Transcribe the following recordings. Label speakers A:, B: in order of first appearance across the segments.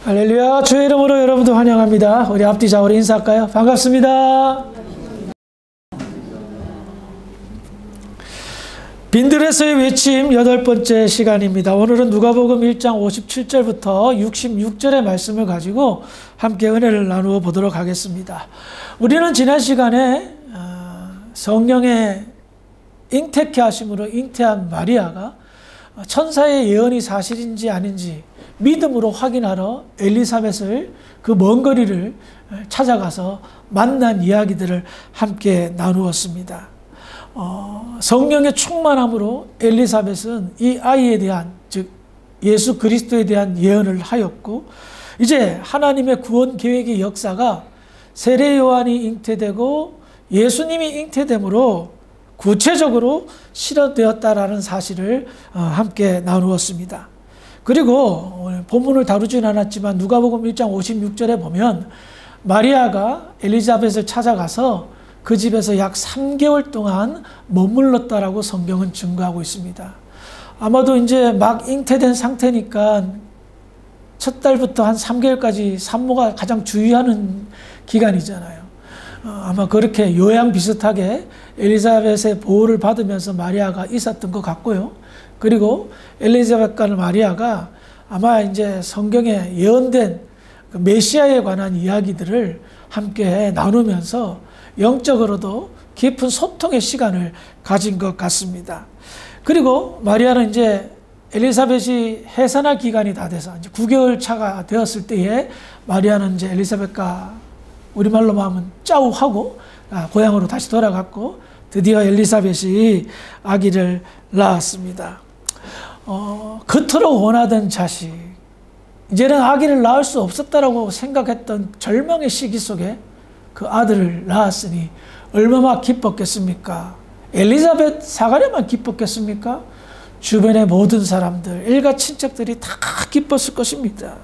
A: 할렐루야. 주의 이름으로 여러분도 환영합니다. 우리 앞뒤 좌우로 인사할까요? 반갑습니다. 빈들에서의 외침 8번째 시간입니다. 오늘은 누가복음 1장 57절부터 66절의 말씀을 가지고 함께 은혜를 나누어 보도록 하겠습니다. 우리는 지난 시간에 성령의 잉태케 하심으로 잉태한 마리아가 천사의 예언이 사실인지 아닌지 믿음으로 확인하러 엘리사벳을 그 먼 거리를 찾아가서 만난 이야기들을 함께 나누었습니다. 성령의 충만함으로 엘리사벳은 이 아이에 대한, 즉 예수 그리스도에 대한 예언을 하였고, 이제 하나님의 구원 계획의 역사가 세례 요한이 잉태되고 예수님이 잉태됨으로 구체적으로 실현되었다라는 사실을 함께 나누었습니다. 그리고 본문을 다루진 않았지만 누가복음 1장 56절에 보면 마리아가 엘리사벳을 찾아가서 그 집에서 약 3개월 동안 머물렀다라고 성경은 증거하고 있습니다. 아마도 이제 막 잉태된 상태니까 첫 달부터 한 3개월까지 산모가 가장 주의하는 기간이잖아요. 아마 그렇게 요양 비슷하게 엘리사벳의 보호를 받으면서 마리아가 있었던 것 같고요. 그리고 엘리사벳과 마리아가 아마 이제 성경에 예언된 그 메시아에 관한 이야기들을 함께 나누면서 영적으로도 깊은 소통의 시간을 가진 것 같습니다. 그리고 마리아는 이제 엘리사벳이 해산할 기간이 다 돼서 이제 9개월 차가 되었을 때에 마리아는 이제 엘리사벳과 우리말로 하면 짜우하고 고향으로 다시 돌아갔고 드디어 엘리사벳이 아기를 낳았습니다. 그토록 원하던 자식, 이제는 아기를 낳을 수 없었다라고 생각했던 절망의 시기 속에 그 아들을 낳았으니 얼마나 기뻤겠습니까? 엘리사벳, 사가랴만 기뻤겠습니까? 주변의 모든 사람들, 일가 친척들이 다 기뻤을 것입니다.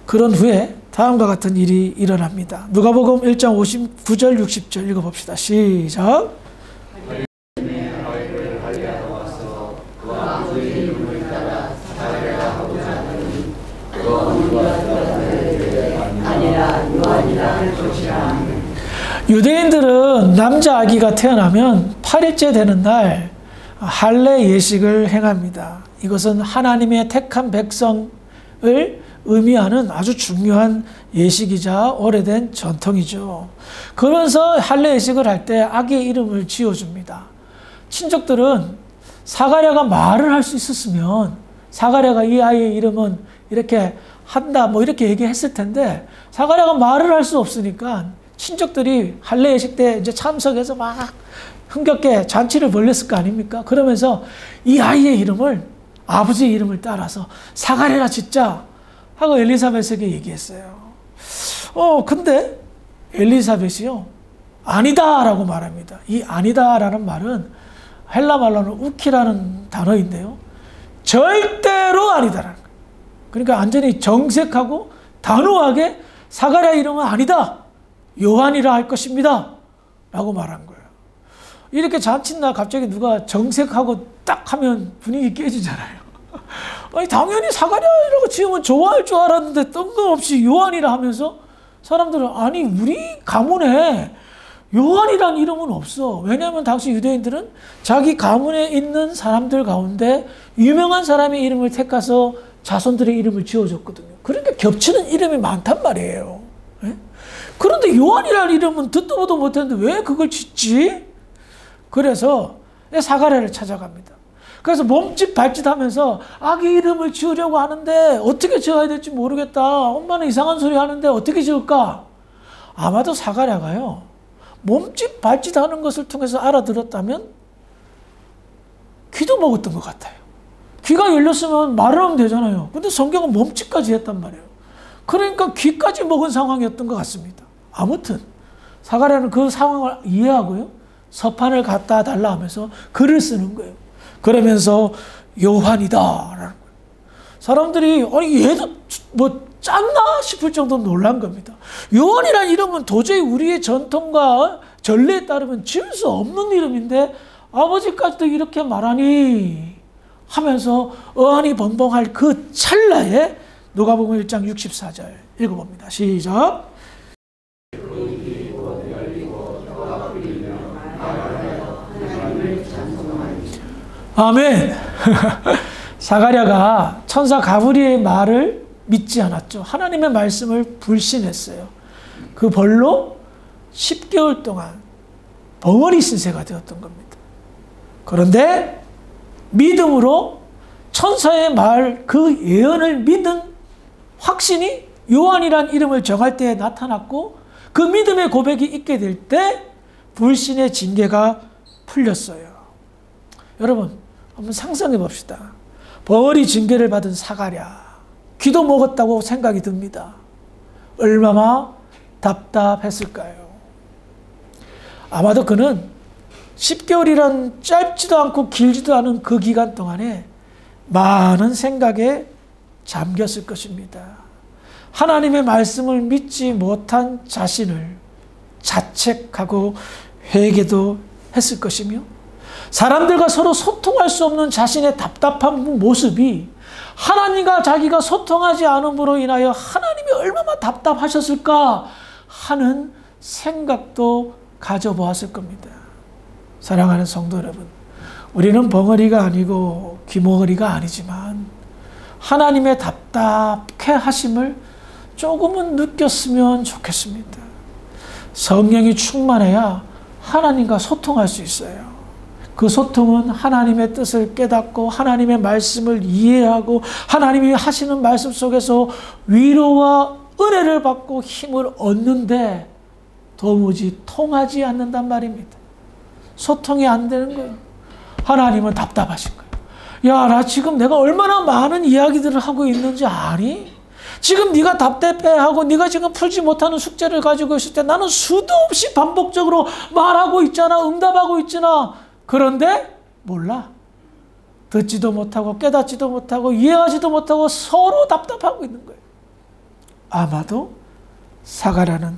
A: 그런 후에 다음과 같은 일이 일어납니다. 누가복음 1장 59절 60절 읽어봅시다. 시작. 유대인들은 남자 아기가 태어나면 8일째 되는 날 할례 예식을 행합니다. 이것은 하나님의 택한 백성을 의미하는 아주 중요한 예식이자 오래된 전통이죠. 그러면서 할례 예식을 할 때 아기의 이름을 지어줍니다. 친족들은 사가랴가 말을 할 수 있었으면 사가랴가 이 아이의 이름은 이렇게 한다 뭐 이렇게 얘기했을 텐데 사가랴가 말을 할 수 없으니까 친족들이 할례 예식 때 이제 참석해서 막 흥겹게 잔치를 벌였을 거 아닙니까? 그러면서 이 아이의 이름을 아버지의 이름을 따라서 사가랴라 짓자 하고 엘리사벳에게 얘기했어요. 근데 엘리사벳이요, 아니다라고 말합니다. 이 아니다라는 말은 헬라 말로는 우키라는 단어인데요, 절대로 아니다라는 거예요. 그러니까 완전히 정색하고 단호하게 사가랴 이름은 아니다, 요한이라 할 것입니다 라고 말한 거예요. 이렇게 잔치나 갑자기 누가 정색하고 딱 하면 분위기 깨지잖아요. 아니 당연히 사가랴라고 지으면 좋아할 줄 알았는데 뜬금없이 요한이라 하면서 사람들은 아니 우리 가문에 요한이란 이름은 없어. 왜냐하면 당시 유대인들은 자기 가문에 있는 사람들 가운데 유명한 사람의 이름을 택해서 자손들의 이름을 지어줬거든요. 그러니까 겹치는 이름이 많단 말이에요. 네? 그런데 요한이라는 이름은 듣도 보도 못했는데 왜 그걸 짓지? 그래서 사가랴를 찾아갑니다. 그래서 몸짓 발짓 하면서 아기 이름을 지으려고 하는데 어떻게 지어야 될지 모르겠다. 엄마는 이상한 소리 하는데 어떻게 지을까? 아마도 사가랴가요, 몸짓 발짓 하는 것을 통해서 알아들었다면 귀도 먹었던 것 같아요. 귀가 열렸으면 말을 하면 되잖아요. 근데 성경은 몸짓까지 했단 말이에요. 그러니까 귀까지 먹은 상황이었던 것 같습니다. 아무튼 사가랴는 그 상황을 이해하고요, 서판을 갖다 달라 하면서 글을 쓰는 거예요. 그러면서 요한이다라는 거예요. 사람들이 아니 얘도 뭐 짰나 싶을 정도로 놀란 겁니다. 요한이라는 이름은 도저히 우리의 전통과 전례에 따르면 지을 수 없는 이름인데 아버지까지도 이렇게 말하니 하면서 어안이 벙벙할 그 찰나에 누가복음 1장 64절 읽어봅니다. 시작. 아멘. 사가랴가 천사 가브리엘의 말을 믿지 않았죠. 하나님의 말씀을 불신했어요. 그 벌로 10개월 동안 벙어리 신세가 되었던 겁니다. 그런데 믿음으로 천사의 말, 그 예언을 믿은 확신이 요한이란 이름을 정할 때에 나타났고, 그 믿음의 고백이 있게 될 때 불신의 징계가 풀렸어요. 여러분, 한번 상상해 봅시다. 벙어리 징계를 받은 사가랴, 귀도 먹었다고 생각이 듭니다. 얼마나 답답했을까요? 아마도 그는 10개월이란 짧지도 않고 길지도 않은 그 기간 동안에 많은 생각에 잠겼을 것입니다. 하나님의 말씀을 믿지 못한 자신을 자책하고 회개도 했을 것이며, 사람들과 서로 소통할 수 없는 자신의 답답한 모습이 하나님과 자기가 소통하지 않음으로 인하여 하나님이 얼마나 답답하셨을까 하는 생각도 가져보았을 겁니다. 사랑하는 성도 여러분, 우리는 벙어리가 아니고 귀머거리가 아니지만 하나님의 답답해 하심을 조금은 느꼈으면 좋겠습니다. 성령이 충만해야 하나님과 소통할 수 있어요. 그 소통은 하나님의 뜻을 깨닫고 하나님의 말씀을 이해하고 하나님이 하시는 말씀 속에서 위로와 은혜를 받고 힘을 얻는데 도무지 통하지 않는단 말입니다. 소통이 안 되는 거예요. 하나님은 답답하신 거예요. 야, 나 지금 내가 얼마나 많은 이야기들을 하고 있는지 아니? 지금 네가 답답해하고 네가 지금 풀지 못하는 숙제를 가지고 있을 때 나는 수도 없이 반복적으로 말하고 있잖아. 응답하고 있잖아. 그런데 몰라. 듣지도 못하고 깨닫지도 못하고 이해하지도 못하고 서로 답답하고 있는 거예요. 아마도 사가랴는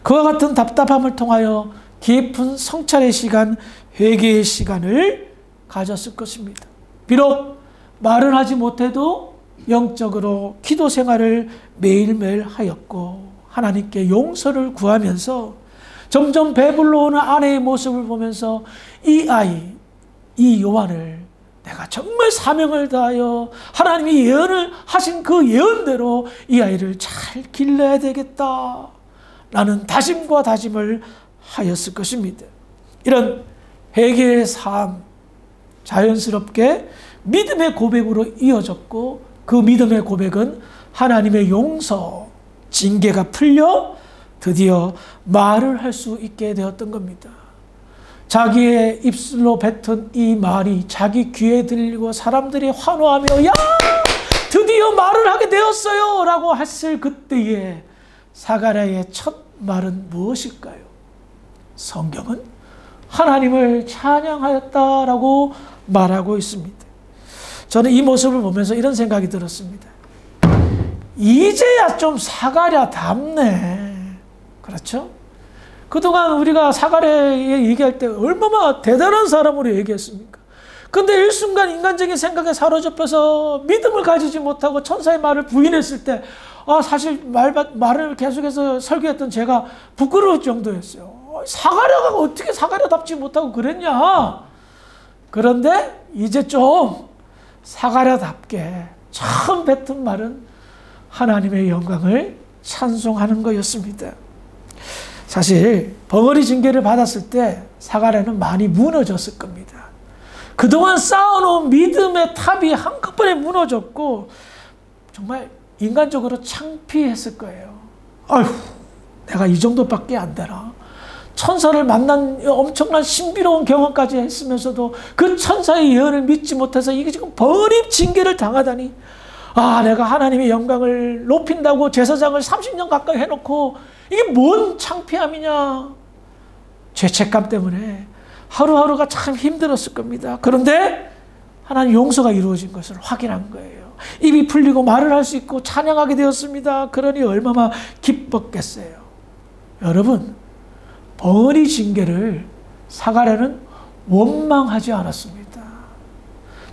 A: 그와 같은 답답함을 통하여 깊은 성찰의 시간, 회개의 시간을 가졌을 것입니다. 비록 말을 하지 못해도 영적으로 기도 생활을 매일매일 하였고 하나님께 용서를 구하면서 점점 배불러오는 아내의 모습을 보면서 이 아이, 이 요한을 내가 정말 사명을 다하여 하나님이 예언을 하신 그 예언대로 이 아이를 잘 길러야 되겠다 라는 다짐과 다짐을 하였을 것입니다. 이런 회개의 삶, 자연스럽게 믿음의 고백으로 이어졌고 그 믿음의 고백은 하나님의 용서, 징계가 풀려 드디어 말을 할 수 있게 되었던 겁니다. 자기의 입술로 뱉은 이 말이 자기 귀에 들리고 사람들이 환호하며 야! 드디어 말을 하게 되었어요! 라고 했을 그때에 사가랴의 첫 말은 무엇일까요? 성경은 하나님을 찬양하였다라고 말하고 있습니다. 저는 이 모습을 보면서 이런 생각이 들었습니다. 이제야 좀 사가랴답네. 그렇죠? 그동안 우리가 사가랴에 얘기할 때 얼마나 대단한 사람으로 얘기했습니까? 근데 일순간 인간적인 생각에 사로잡혀서 믿음을 가지지 못하고 천사의 말을 부인했을 때 사실 말을 계속해서 설교했던 제가 부끄러울 정도였어요. 사가랴가 어떻게 사가랴답지 못하고 그랬냐? 그런데 이제 좀 사가랴답게 처음 뱉은 말은 하나님의 영광을 찬송하는 거였습니다. 사실 벙어리 징계를 받았을 때 사가랴는 많이 무너졌을 겁니다. 그동안 쌓아놓은 믿음의 탑이 한꺼번에 무너졌고 정말 인간적으로 창피했을 거예요. 아휴, 내가 이 정도밖에 안 되나? 천사를 만난 엄청난 신비로운 경험까지 했으면서도 그 천사의 예언을 믿지 못해서 이게 지금 벙어리 징계를 당하다니, 내가 하나님의 영광을 높인다고 제사장을 30년 가까이 해놓고 이게 뭔 창피함이냐. 죄책감 때문에 하루하루가 참 힘들었을 겁니다. 그런데 하나님 용서가 이루어진 것을 확인한 거예요. 입이 풀리고 말을 할 수 있고 찬양하게 되었습니다. 그러니 얼마나 기뻤겠어요. 여러분, 벙어리 징계를 사가랴는 원망하지 않았습니다.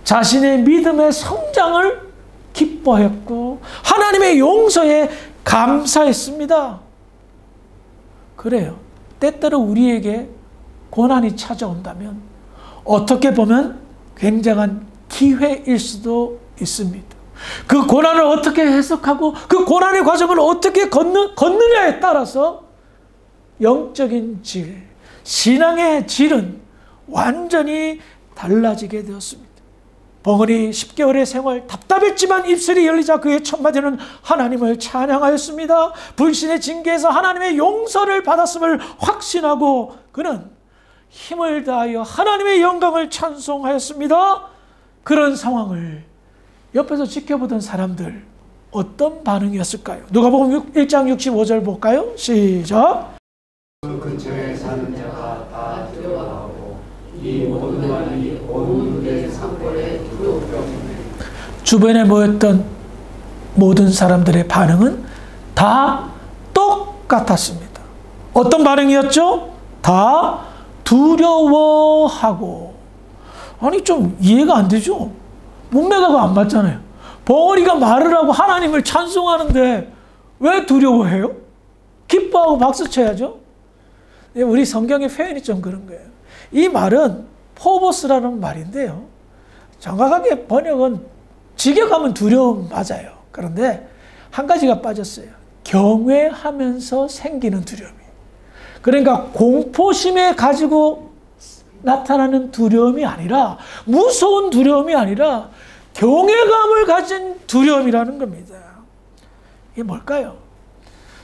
A: 자신의 믿음의 성장을 기뻐했고 하나님의 용서에 감사했습니다. 그래요. 때때로 우리에게 고난이 찾아온다면 어떻게 보면 굉장한 기회일 수도 있습니다. 그 고난을 어떻게 해석하고 그 고난의 과정을 어떻게 걷느냐에 따라서 영적인 질, 신앙의 질은 완전히 달라지게 되었습니다. 벙어리 10개월의 생활, 답답했지만 입술이 열리자 그의 첫마디는 하나님을 찬양하였습니다. 불신의 징계에서 하나님의 용서를 받았음을 확신하고 그는 힘을 다하여 하나님의 영광을 찬송하였습니다. 그런 상황을 옆에서 지켜보던 사람들 어떤 반응이었을까요? 누가복음 1장 65절 볼까요? 시작.
B: 그 근처에 사는 자가 다 두려워하고 이 모든 말이 온 유대 산골에 두려움에
A: 주변에 모였던 모든 사람들의 반응은 다 똑같았습니다. 어떤 반응이었죠? 다 두려워하고. 아니 좀 이해가 안 되죠? 문맥하고 안 맞잖아요. 벙어리가 말을 하고 하나님을 찬송하는데 왜 두려워해요? 기뻐하고 박수 쳐야죠. 우리 성경의 표현이 좀 그런 거예요. 이 말은 포보스라는 말인데요. 정확하게 번역은 직역하면 두려움 맞아요. 그런데 한 가지가 빠졌어요. 경외하면서 생기는 두려움이. 그러니까 공포심에 가지고 나타나는 두려움이 아니라 무서운 두려움이 아니라 경외감을 가진 두려움이라는 겁니다. 이게 뭘까요?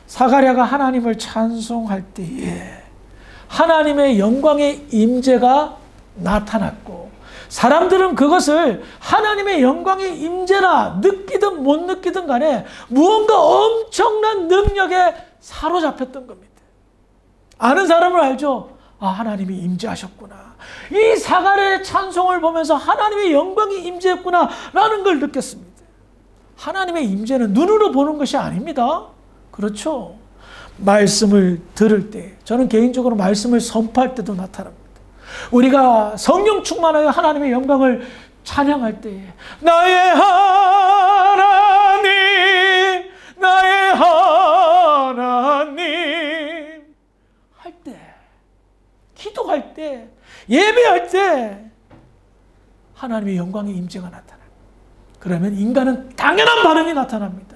A: 사가랴가 하나님을 찬송할 때에 하나님의 영광의 임재가 나타났고 사람들은 그것을 하나님의 영광의 임재라 느끼든 못 느끼든 간에 무언가 엄청난 능력에 사로잡혔던 겁니다. 아는 사람은 알죠? 아, 하나님이 임재하셨구나. 이 사가랴의 찬송을 보면서 하나님의 영광이 임재했구나 라는 걸 느꼈습니다. 하나님의 임재는 눈으로 보는 것이 아닙니다. 그렇죠? 말씀을 들을 때, 저는 개인적으로 말씀을 선포할 때도 나타납니다. 우리가 성령 충만하여 하나님의 영광을 찬양할 때에 나의 하나님, 나의 하나님 할 때, 기도할 때, 예배할 때 하나님의 영광의 임재가 나타나요. 그러면 인간은 당연한 반응이 나타납니다.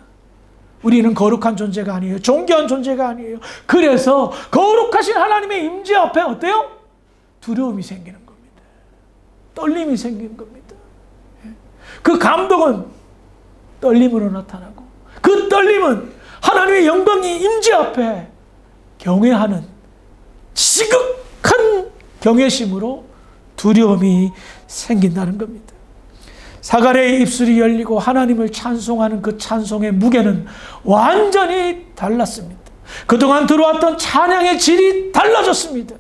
A: 우리는 거룩한 존재가 아니에요. 존귀한 존재가 아니에요. 그래서 거룩하신 하나님의 임재 앞에 어때요? 두려움이 생기는 겁니다. 떨림이 생기는 겁니다. 그 감동은 떨림으로 나타나고 그 떨림은 하나님의 영광이 임재 앞에 경외하는 지극한 경외심으로 두려움이 생긴다는 겁니다. 사가랴의 입술이 열리고 하나님을 찬송하는 그 찬송의 무게는 완전히 달랐습니다. 그동안 들어왔던 찬양의 질이 달라졌습니다.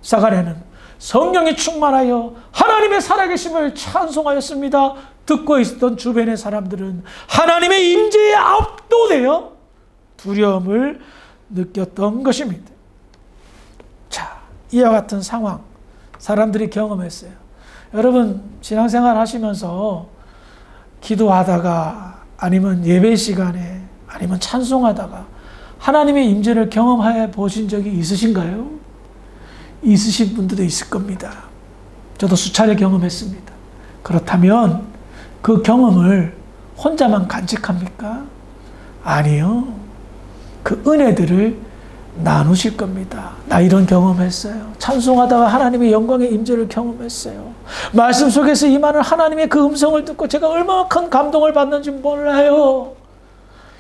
A: 사가랴는 성령에 충만하여 하나님의 살아계심을 찬송하였습니다. 듣고 있었던 주변의 사람들은 하나님의 임재에 압도되어 두려움을 느꼈던 것입니다. 자, 이와 같은 상황 사람들이 경험했어요. 여러분 신앙생활 하시면서 기도하다가 아니면 예배 시간에 아니면 찬송하다가 하나님의 임재를 경험해 보신 적이 있으신가요? 있으신 분들도 있을 겁니다. 저도 수차례 경험했습니다. 그렇다면 그 경험을 혼자만 간직합니까? 아니요. 그 은혜들을 나누실 겁니다. 나 이런 경험했어요. 찬송하다가 하나님의 영광의 임재를 경험했어요. 말씀 속에서 임하는 하나님의 그 음성을 듣고 제가 얼마나 큰 감동을 받는지 몰라요.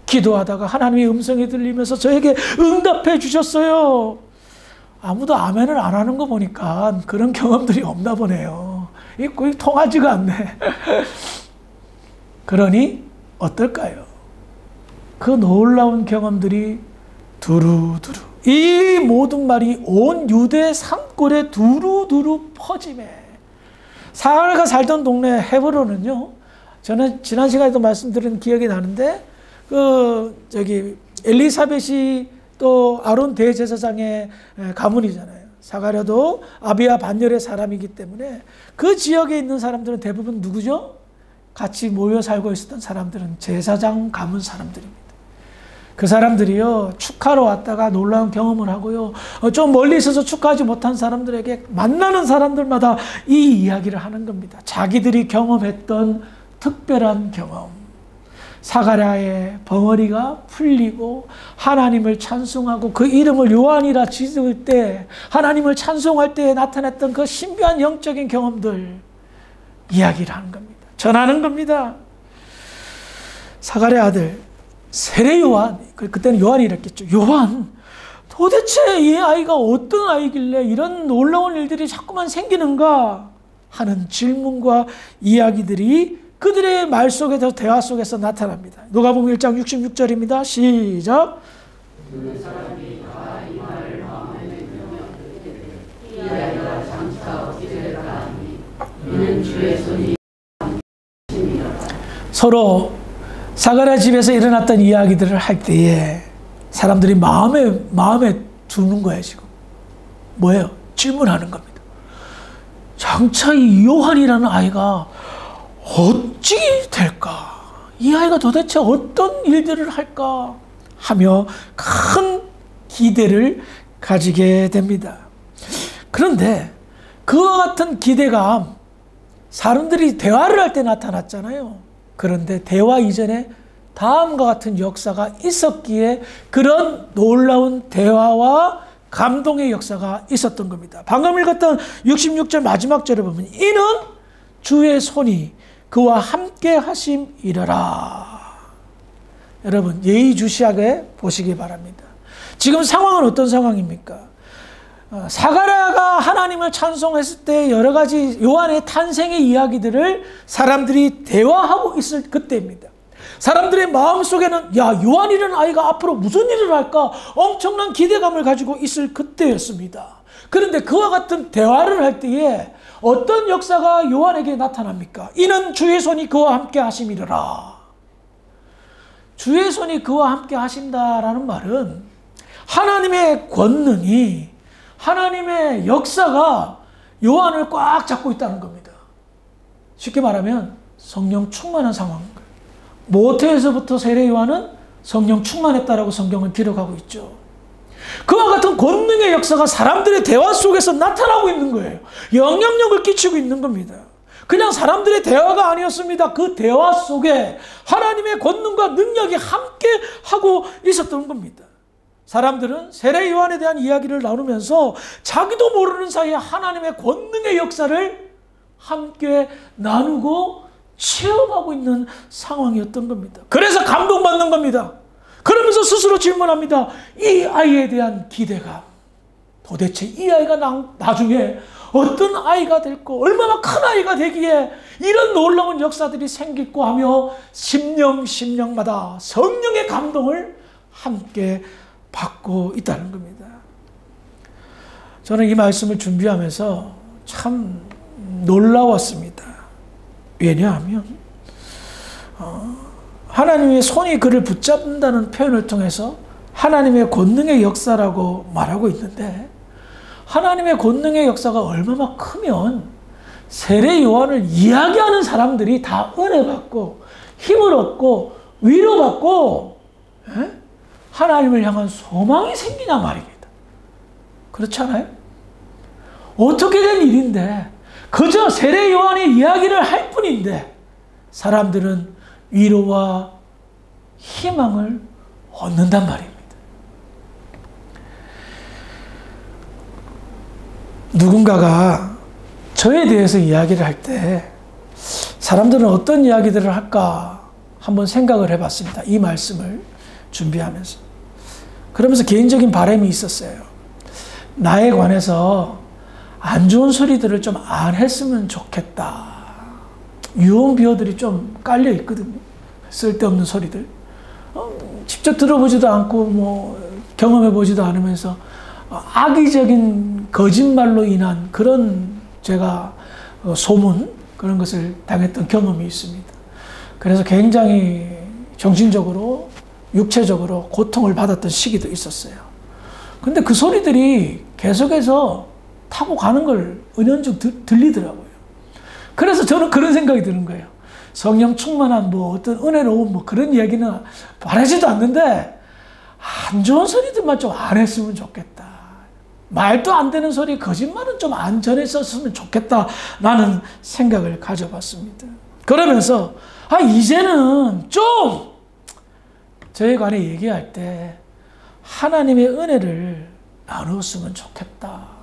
A: 기도하다가 하나님의 음성이 들리면서 저에게 응답해 주셨어요. 아무도 아멘을 안 하는 거 보니까 그런 경험들이 없나 보네요. 이 거의 통하지가 않네. 그러니 어떨까요? 그 놀라운 경험들이 두루두루 이 모든 말이 온 유대 산골에 두루두루 퍼짐에 사가랴가 살던 동네 헤브론은요. 저는 지난 시간에도 말씀드린 기억이 나는데 엘리사벳이 또 아론 대제사장의 가문이잖아요. 사가랴도 아비야 반열의 사람이기 때문에 그 지역에 있는 사람들은 대부분 누구죠? 같이 모여 살고 있었던 사람들은 제사장 가문 사람들입니다. 그 사람들이요, 축하러 왔다가 놀라운 경험을 하고요, 좀 멀리 있어서 축하하지 못한 사람들에게 만나는 사람들마다 이 이야기를 하는 겁니다. 자기들이 경험했던 특별한 경험. 사가랴의 벙어리가 풀리고 하나님을 찬송하고 그 이름을 요한이라 지을 때 하나님을 찬송할 때 나타났던 그 신비한 영적인 경험들 이야기를 하는 겁니다. 전하는 겁니다. 사가랴 아들 세례 요한, 그때는 요한이 이랬겠죠. 요한, 도대체 이 아이가 어떤 아이길래 이런 놀라운 일들이 자꾸만 생기는가 하는 질문과 이야기들이 그들의 말 속에서 대화 속에서 나타납니다. 누가복음 1장 66절입니다. 시작.
B: 그 사람이 다 이 말을 마음에 들으며 이 아이가 장차 어찌 될까 하니 이는 주의 손이
A: 서로 사가랴 집에서 일어났던 이야기들을 할 때에 사람들이 마음에 두는 거예요, 지금. 뭐예요? 질문하는 겁니다. 장차 이 요한이라는 아이가 어찌 될까? 이 아이가 도대체 어떤 일들을 할까? 하며 큰 기대를 가지게 됩니다. 그런데 그와 같은 기대감, 사람들이 대화를 할 때 나타났잖아요. 그런데 대화 이전에 다음과 같은 역사가 있었기에 그런 놀라운 대화와 감동의 역사가 있었던 겁니다. 방금 읽었던 66절 마지막 절에 보면 이는 주의 손이 그와 함께 하심이러라. 여러분 예의주시하게 보시기 바랍니다. 지금 상황은 어떤 상황입니까? 사가랴가 하나님을 찬송했을 때 여러 가지 요한의 탄생의 이야기들을 사람들이 대화하고 있을 그때입니다. 사람들의 마음속에는 야, 요한이라는 아이가 앞으로 무슨 일을 할까 엄청난 기대감을 가지고 있을 그때였습니다. 그런데 그와 같은 대화를 할 때에 어떤 역사가 요한에게 나타납니까? 이는 주의 손이 그와 함께 하심이라. 주의 손이 그와 함께 하신다라는 말은 하나님의 권능이, 하나님의 역사가 요한을 꽉 잡고 있다는 겁니다. 쉽게 말하면 성령 충만한 상황인 거예요. 모태에서부터 세례 요한은 성령 충만했다라고 성경을 기록하고 있죠. 그와 같은 권능의 역사가 사람들의 대화 속에서 나타나고 있는 거예요. 영향력을 끼치고 있는 겁니다. 그냥 사람들의 대화가 아니었습니다. 그 대화 속에 하나님의 권능과 능력이 함께 하고 있었던 겁니다. 사람들은 세례 요한에 대한 이야기를 나누면서 자기도 모르는 사이에 하나님의 권능의 역사를 함께 나누고 체험하고 있는 상황이었던 겁니다. 그래서 감동받는 겁니다. 그러면서 스스로 질문합니다. 이 아이에 대한 기대가 도대체 이 아이가 나중에 어떤 아이가 될고 얼마나 큰 아이가 되기에 이런 놀라운 역사들이 생길고 하며 심령마다 성령의 감동을 함께 받고 있다는 겁니다. 저는 이 말씀을 준비하면서 참 놀라웠습니다. 왜냐하면 하나님의 손이 그를 붙잡는다는 표현을 통해서 하나님의 권능의 역사라고 말하고 있는데 하나님의 권능의 역사가 얼마나 크면 세례 요한을 이야기하는 사람들이 다 은혜 받고 힘을 얻고 위로받고 하나님을 향한 소망이 생기냐 말입니다. 그렇지 않아요? 어떻게 된 일인데 그저 세례 요한의 이야기를 할 뿐인데 사람들은 위로와 희망을 얻는단 말입니다. 누군가가 저에 대해서 이야기를 할 때 사람들은 어떤 이야기들을 할까 한번 생각을 해봤습니다. 이 말씀을 준비하면서. 그러면서 개인적인 바람이 있었어요. 나에 관해서 안 좋은 소리들을 좀 안 했으면 좋겠다. 유언비어들이 좀 깔려 있거든요. 쓸데없는 소리들. 직접 들어보지도 않고 경험해보지도 않으면서 악의적인 거짓말로 인한 그런 제가 소문 그런 것을 당했던 경험이 있습니다. 그래서 굉장히 정신적으로 육체적으로 고통을 받았던 시기도 있었어요. 근데 그 소리들이 계속해서 타고 가는 걸 은연중 들리더라고요. 그래서 저는 그런 생각이 드는 거예요. 성령 충만한 뭐 어떤 은혜로운 뭐 그런 얘기는 바라지도 않는데 안 좋은 소리들만 좀 안 했으면 좋겠다. 말도 안 되는 소리, 거짓말은 좀 안 전했었으면 좋겠다. 라는 생각을 가져봤습니다. 그러면서 이제는 좀 저에 관해 얘기할 때 하나님의 은혜를 나누었으면 좋겠다.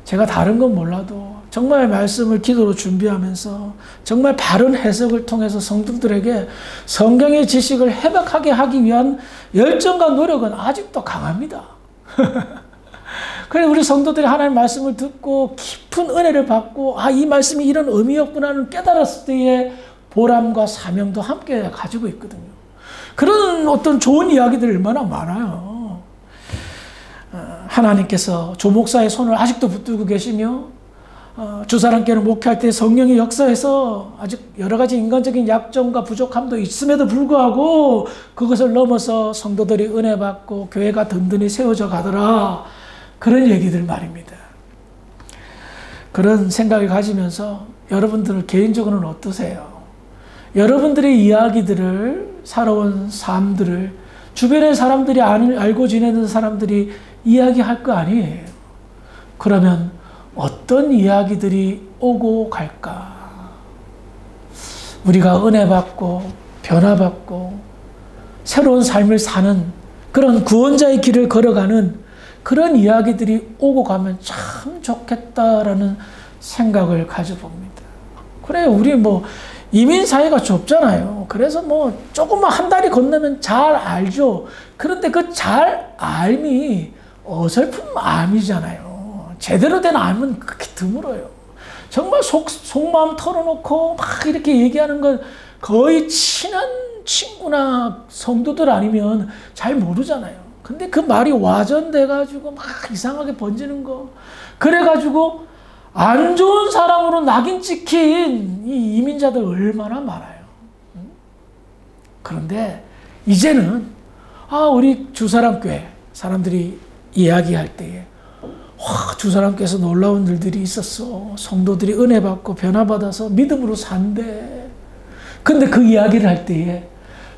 A: 제가 다른 건 몰라도 정말 말씀을 기도로 준비하면서 정말 바른 해석을 통해서 성도들에게 성경의 지식을 해박하게 하기 위한 열정과 노력은 아직도 강합니다. 그래서 우리 성도들이 하나님의 말씀을 듣고 깊은 은혜를 받고 이 말씀이 이런 의미였구나를 깨달았을 때의 보람과 사명도 함께 가지고 있거든요. 그런 어떤 좋은 이야기들이 얼마나 많아요. 하나님께서 조 목사의 손을 아직도 붙들고 계시며 주사람께는 목회할 때 성령의 역사에서 아직 여러 가지 인간적인 약점과 부족함도 있음에도 불구하고 그것을 넘어서 성도들이 은혜 받고 교회가 든든히 세워져 가더라. 그런 얘기들 말입니다. 그런 생각을 가지면서 여러분들 개인적으로는 어떠세요? 여러분들의 이야기들을, 살아온 삶들을 주변의 사람들이 알고 지내는 사람들이 이야기할 거 아니에요. 그러면 어떤 이야기들이 오고 갈까? 우리가 은혜 받고 변화받고 새로운 삶을 사는 그런 구원자의 길을 걸어가는 그런 이야기들이 오고 가면 참 좋겠다라는 생각을 가져봅니다. 그래, 우리 이민 사회가 좁잖아요. 그래서 조금만 한 다리 건너면 잘 알죠. 그런데 그 잘 알미 어설픈 암이잖아요. 제대로 된 암은 그렇게 드물어요. 정말 속마음 털어놓고 막 이렇게 얘기하는 건 거의 친한 친구나 성도들 아니면 잘 모르잖아요. 근데 그 말이 와전돼가지고 막 이상하게 번지는 거. 그래가지고 안 좋은 사람으로 낙인 찍힌 이 이민자들 얼마나 많아요. 그런데 이제는 우리 주사람교회 사람들이 이야기할 때에 주사람께서 놀라운 일들이 있었어. 성도들이 은혜 받고 변화 받아서 믿음으로 산대. 근데 그 이야기를 할 때에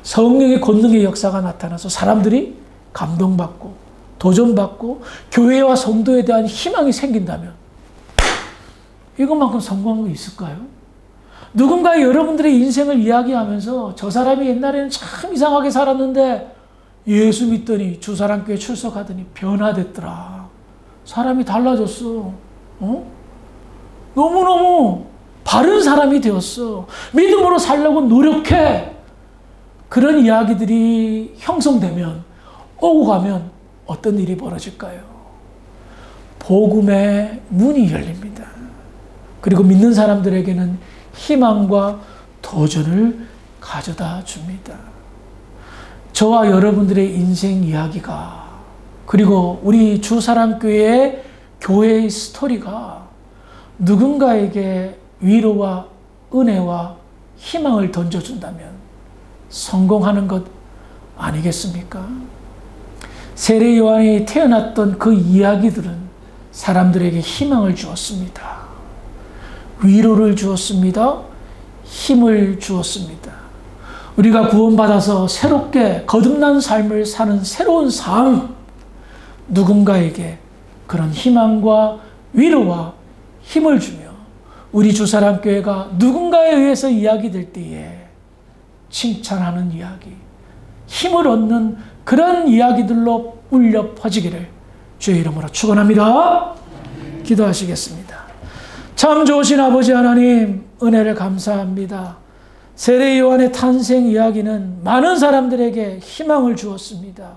A: 성령의 권능의 역사가 나타나서 사람들이 감동받고 도전받고 교회와 성도에 대한 희망이 생긴다면 이것만큼 성공한 거 있을까요? 누군가 여러분들의 인생을 이야기하면서 저 사람이 옛날에는 참 이상하게 살았는데 예수 믿더니 주사람교회 출석하더니 변화됐더라. 사람이 달라졌어. 너무너무 바른 사람이 되었어. 믿음으로 살려고 노력해. 그런 이야기들이 형성되면 오고 가면 어떤 일이 벌어질까요? 복음의 문이 열립니다. 그리고 믿는 사람들에게는 희망과 도전을 가져다 줍니다. 저와 여러분들의 인생 이야기가 그리고 우리 주사람교회의 교회의 스토리가 누군가에게 위로와 은혜와 희망을 던져준다면 성공하는 것 아니겠습니까? 세례 요한이 태어났던 그 이야기들은 사람들에게 희망을 주었습니다. 위로를 주었습니다. 힘을 주었습니다. 우리가 구원받아서 새롭게 거듭난 삶을 사는 새로운 삶, 누군가에게 그런 희망과 위로와 힘을 주며 우리 주사람교회가 누군가에 의해서 이야기될 때에 칭찬하는 이야기, 힘을 얻는 그런 이야기들로 울려 퍼지기를 주의 이름으로 축원합니다. 기도하시겠습니다. 참 좋으신 아버지 하나님, 은혜를 감사합니다. 세례 요한의 탄생 이야기는 많은 사람들에게 희망을 주었습니다.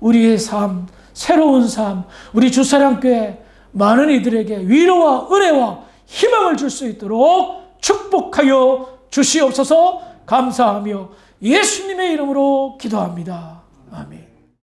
A: 우리의 삶, 새로운 삶, 우리 주사랑교회 많은 이들에게 위로와 은혜와 희망을 줄 수 있도록 축복하여 주시옵소서. 감사하며 예수님의 이름으로 기도합니다. 아멘.